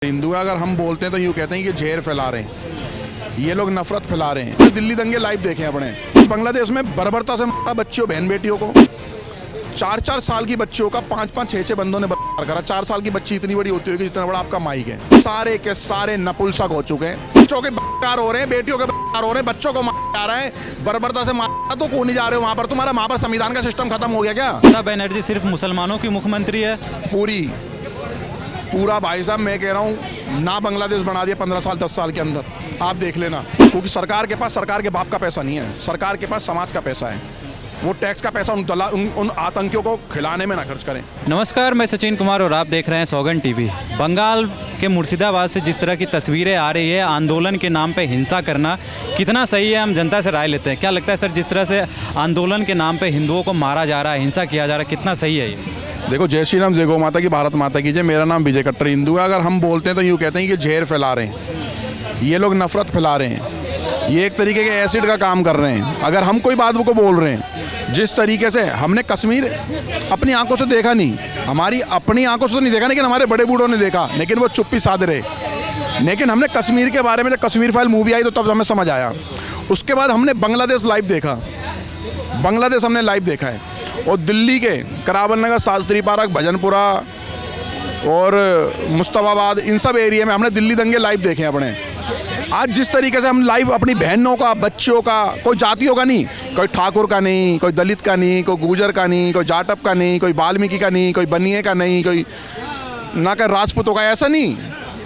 हिंदू अगर हम बोलते हैं तो यूँ कहते हैं कि जहर फैला रहे हैं, ये लोग नफरत फैला रहे हैं। दिल्ली दंगे लाइव देखे अपने। बांग्लादेश में बर्बरता से मारा बच्चियों बहन बेटियों को। 4-4 साल की बच्चियों का 5-5 6-6 बंदों ने बलात्कार करा। 4 साल की बच्ची इतनी बड़ी होती होगी जितना बड़ा आपका माइक है। सारे के सारे नपुंसक हो चुके हैं। बच्चों के बलात्कार हो रहे हैं, बेटियों के बलात्कार हो रहे हैं, बच्चों को मारा जा रहा है। बर्बरता से मारा तो क्यों नहीं जा रहे हो वहाँ पर? तुम्हारा वहाँ पर संविधान का सिस्टम खत्म हो गया क्या? ममता बनर्जी सिर्फ मुसलमानों की मुख्यमंत्री है। पूरा भाई साहब मैं कह रहा हूँ ना, बांग्लादेश बना दिया 15 साल 10 साल के अंदर। आप देख लेना, क्योंकि सरकार के पास सरकार के बाप का पैसा नहीं है, सरकार के पास समाज का पैसा है। वो टैक्स का पैसा उन आतंकियों को खिलाने में ना खर्च करें। नमस्कार, मैं सचिन कुमार और आप देख रहे हैं सौगन टीवी। बंगाल के मुर्शिदाबाद से जिस तरह की तस्वीरें आ रही है, आंदोलन के नाम पे हिंसा करना कितना सही है, हम जनता से राय लेते हैं। क्या लगता है सर, जिस तरह से आंदोलन के नाम पे हिंदुओं को मारा जा रहा है, हिंसा किया जा रहा है, कितना सही है ये? देखो, जय श्री राम, जय गौ माता की, भारत माता की जय। मेरा नाम विजय कट्टर हिंदू है। अगर हम बोलते हैं तो यूँ कहते हैं कि जहर फैला रहे हैं, ये लोग नफरत फैला रहे हैं, ये एक तरीके के एसिड का काम कर रहे हैं। अगर हम कोई बात को बोल रहे हैं, जिस तरीके से हमने कश्मीर अपनी आंखों से देखा नहीं, हमारी अपनी आंखों से तो नहीं देखा, लेकिन हमारे बड़े बूढ़ों ने देखा, लेकिन वो चुप्पी साध रहे। लेकिन हमने कश्मीर के बारे में, जब कश्मीर फाइल मूवी आई तो तब हमें समझ आया। उसके बाद हमने बांग्लादेश लाइव देखा, बांग्लादेश हमने लाइव देखा है। और दिल्ली के करावल नगर, शास्त्री पार्क, भजनपुरा और मुस्तफाबाद, इन सब एरिया में हमने दिल्ली दंगे लाइव देखे हैं अपने। आज जिस तरीके से हम लाइव अपनी बहनों का, बच्चों का, कोई जातियों का नहीं, कोई ठाकुर का नहीं, कोई दलित का नहीं, कोई गुर्जर का नहीं, कोई जाटव का नहीं, कोई वाल्मीकि का नहीं, कोई बनिए का नहीं, कोई ना कोई राजपूतों का, ऐसा नहीं,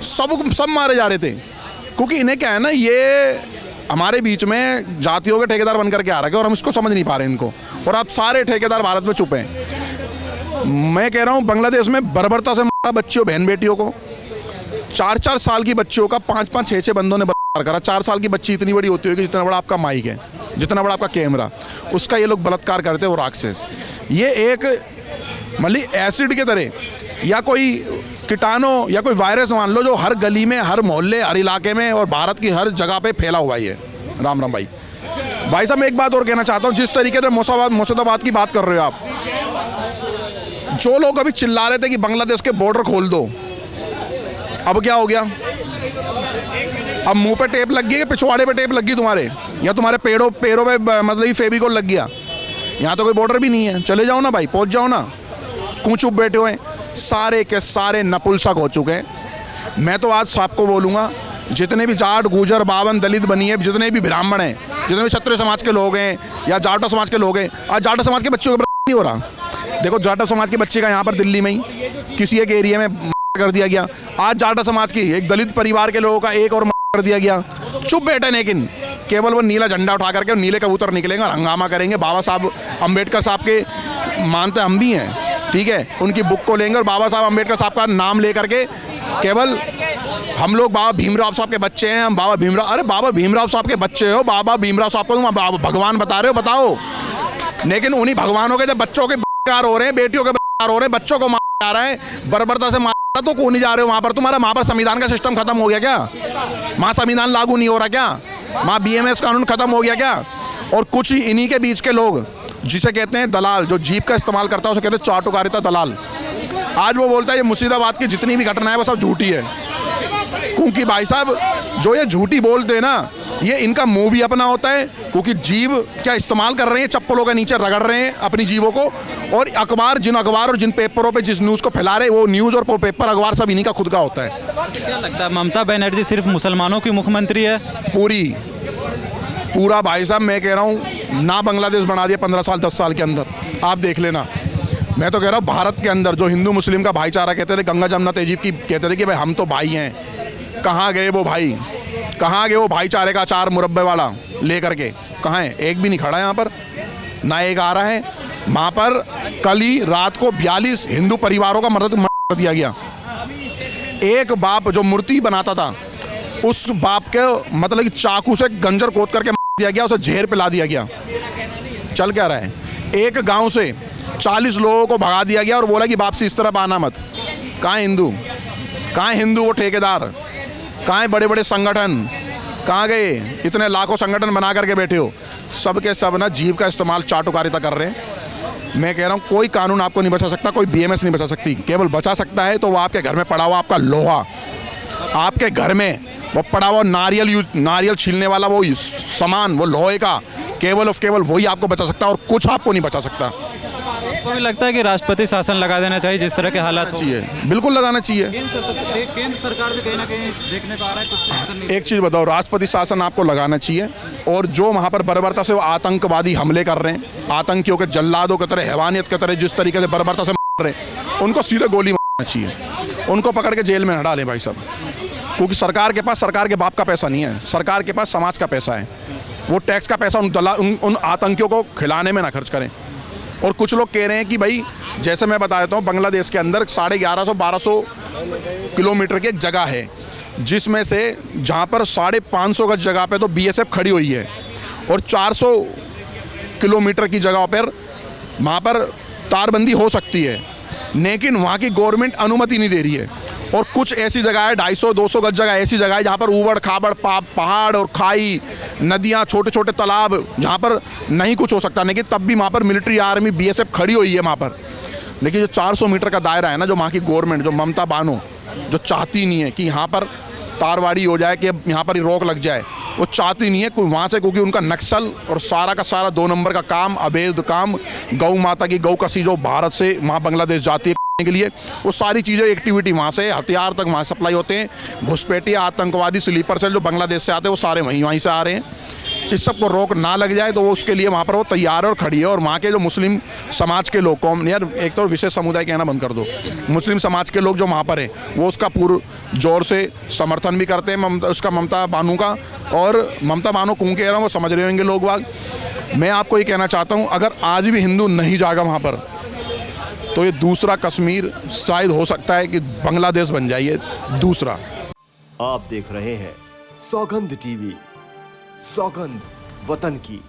सब मारे जा रहे थे। क्योंकि इन्हें क्या है ना, ये हमारे बीच में जातियों के ठेकेदार बनकर के आ रखे हैं और हम इसको समझ नहीं पा रहे इनको। और अब सारे ठेकेदार भारत में चुप हैं। मैं कह रहा हूँ, बांग्लादेश में बर्बरता से मारा बच्चियों बहन बेटियों को। 4-4 साल की बच्चियों का 5-5 6-6 बंदों ने बलात्कार करा। 4 साल की बच्ची इतनी बड़ी होती होगी जितना बड़ा आपका माइक है, जितना बड़ा आपका कैमरा, उसका ये लोग बलात्कार करते हैं। वो राक्षस, ये एक मतलब एसिड के तरह या कोई कीटाणु या कोई वायरस मान लो, जो हर गली में, हर मोहल्ले, हर इलाके में और भारत की हर जगह पे फैला हुआ है। राम राम भाई साहब, मैं एक बात और कहना चाहता हूँ। जिस तरीके से मुर्शिदाबाद की बात कर रहे हो आप, जो लोग अभी चिल्ला रहे थे कि बांग्लादेश के बॉर्डर खोल दो, अब क्या हो गया? अब मुंह पे टेप लग गई, पिछवाड़े पे टेप लग गई तुम्हारे, या तुम्हारे पैरों पे मतलब फेविकोल लग गया। यहाँ तो कोई बॉर्डर भी नहीं है, चले जाओ ना भाई, पहुँच जाओ ना। क्यों चुप बैठे हुए? सारे के सारे नपुंसक हो चुके हैं। मैं तो आज आपको बोलूँगा, जितने भी जाट, गुर्जर, बावन, दलित बनिए, जितने भी ब्राह्मण हैं, जितने भी क्षत्रिय समाज के लोग हैं या जाटो समाज के लोग हैं, आज जाटो समाज के बच्चों का नहीं हो रहा। देखो, जाटो समाज के बच्चे का यहाँ पर दिल्ली में ही किसी एक एरिया में कर दिया गया। आज जाटो समाज की एक दलित परिवार के लोगों का एक और कर दिया गया। चुप बैठे, लेकिन केवल वो नीला झंडा उठा करके नीले कबूतर निकलेंगे और हंगामा करेंगे। बाबा साहब अम्बेडकर साहब के मानते हम भी हैं, ठीक है, उनकी बुक को लेंगे और बाबा साहब अम्बेडकर साहब का नाम ले करके केवल हम लोग बाबा भीमराव साहब के बच्चे हैं, हम बाबा भीमराव, अरे बाबा भीमराव साहब के बच्चे हो, बाबा भीमराव साहब को तुम भगवान बता रहे हो, बताओ। लेकिन उन्हीं भगवानों के जब बच्चों के बलात्कार हो रहे हैं, बेटियों के बलात्कार हो रहे हैं, बच्चों को मारा जा रहा है, बर्बरता से मारा तो क्यों नहीं जा रहे हो वहाँ पर? तुम्हारा वहाँ पर संविधान का सिस्टम खत्म हो गया क्या? वहाँ संविधान लागू नहीं हो रहा क्या? वहाँ BMS कानून खत्म हो गया क्या? और कुछ ही इन्हीं के बीच के लोग, जिसे कहते हैं दलाल, जो जीप का इस्तेमाल करता है उसे कहते हैं चाटुकारिता दलाल। आज वो बोलता है ये मुर्शिदाबाद की जितनी भी घटना है वो सब झूठी है। क्योंकि भाई साहब, जो ये झूठी बोलते हैं ना, ये इनका मुंह भी अपना होता है, क्योंकि जीव क्या इस्तेमाल कर रहे हैं, चप्पलों के नीचे रगड़ रहे हैं अपनी जीवों को। और अखबार, जिन अखबार और जिन पेपरों पे जिस न्यूज़ को फैला रहे हैं, वो न्यूज़ और पेपर, अखबार सब इन्हीं का खुद का होता है। क्या लगता है, ममता बनर्जी सिर्फ मुसलमानों की मुख्यमंत्री है? पूरा भाई साहब, मैं कह रहा हूँ ना, बांग्लादेश बना दिया 15 साल 10 साल के अंदर। आप देख लेना। मैं तो कह रहा हूँ, भारत के अंदर जो हिंदू मुस्लिम का भाईचारा कहते थे, गंगा जमुना तहजीब की कहते थे कि भाई हम तो भाई हैं, कहाँ गए वो भाई? कहाँ गए वो भाईचारे का अचार मुरब्बे वाला लेकर के? कहाँ है? एक भी नहीं खड़ा है यहाँ पर, ना एक आ रहा है। वहाँ पर कल ही रात को 42 हिंदू परिवारों का मर्डर कर दिया गया। एक बाप जो मूर्ति बनाता था, उस बाप के मतलब कि चाकू से गंजर खोद करके मार दिया गया, उसे जहर पिला दिया गया। चल क्या रहा है? एक गांव से 40 लोगों को भगा दिया गया और बोला कि बाप से इस तरफ आना मत। कहाँ हिंदू? कहाँ हिंदू? वो ठेकेदार कहाँ है? बड़े बड़े संगठन कहाँ गए? इतने लाखों संगठन बना करके बैठे हो, सब के सब ना जीव का इस्तेमाल, चाटुकारिता कर रहे हैं। मैं कह रहा हूँ कोई कानून आपको नहीं बचा सकता, कोई BMS नहीं बचा सकती। केवल बचा सकता है तो वो आपके घर में पड़ा हुआ आपका लोहा, आपके घर में वो पड़ा हुआ नारियल छीलने वाला वो सामान, वो लोहे का, केवल और केवल वही आपको बचा सकता है और कुछ आपको नहीं बचा सकता। आपको भी लगता है कि राष्ट्रपति शासन लगा देना चाहिए जिस तरह के हालात हो? चाहिए, बिल्कुल लगाना चाहिए। केंद्र सरकार भी कहीं ना कहीं देखने को आ रहा है कुछ शासन नहीं। एक चीज़ बताओ, राष्ट्रपति शासन आपको लगाना चाहिए, और जो वहाँ पर बर्बरता से वो आतंकवादी हमले कर रहे हैं, आतंकियों के जल्लादों की तरह, हैवानियत की तरह जिस तरीके से बर्बरता से मार रहे हैं, उनको सीधे गोली मारना चाहिए, उनको पकड़ के जेल में न डालें भाई साहब। क्योंकि सरकार के पास सरकार के बाप का पैसा नहीं है, सरकार के पास समाज का पैसा है। वो टैक्स का पैसा उन आतंकियों को खिलाने में ना खर्च करें। और कुछ लोग कह रहे हैं कि भाई, जैसे मैं बता देता हूँ, बांग्लादेश के अंदर 1150-1200 किलोमीटर की एक जगह है, जिसमें से जहाँ पर 550 गज जगह पे तो बीएसएफ खड़ी हुई है, और 400 किलोमीटर की जगह पर वहाँ पर तारबंदी हो सकती है, लेकिन वहाँ की गवर्नमेंट अनुमति नहीं दे रही है। और कुछ ऐसी जगह है, 250-200 गज जगह ऐसी जगह है जहाँ पर ऊबड़ खाबड़ पहाड़ और खाई, नदियाँ, छोटे छोटे तालाब, जहाँ पर नहीं कुछ हो सकता, लेकिन तब भी वहाँ पर मिलिट्री आर्मी बीएसएफ खड़ी हुई है वहाँ पर। लेकिन जो 400 मीटर का दायरा है ना, जो वहाँ की गवर्नमेंट, जो ममता बानो, जो चाहती नहीं है कि यहाँ पर तारवाड़ी हो जाए, कि यहाँ पर रोक लग जाए, वो चाहती नहीं है वहाँ से, क्योंकि उनका नक्सल और सारा का सारा 2 नंबर का काम, अवैध काम, गौ माता की गौ कसी जो भारत से वहाँ बांग्लादेश जाती है के लिए, वो सारी चीज़ें, एक्टिविटी वहाँ से, हथियार तक वहाँ सप्लाई होते हैं, घुसपैठिए, आतंकवादी, स्लीपर सेल जो बांग्लादेश से आते हैं, वो सारे वहीं से आ रहे हैं। इस सब को रोक ना लग जाए तो वो उसके लिए वहाँ पर वो तैयार और खड़ी है। और वहाँ के जो मुस्लिम समाज के लोग, कौम यार, एक तो विशेष समुदाय कहना बंद कर दो, मुस्लिम समाज के लोग जो वहाँ पर हैं, वो उसका पूर्ण जोर से समर्थन भी करते हैं उसका, ममता बानो का। और ममता बानो कौन कह रहा हूँ, वो समझ रहे होंगे लोग बाग। मैं आपको ये कहना चाहता हूँ, अगर आज भी हिंदू नहीं जागा वहाँ पर, तो ये दूसरा कश्मीर शायद हो सकता है कि बांग्लादेश बन जाए ये दूसरा। आप देख रहे हैं सौगंध टीवी, सौगंध वतन की।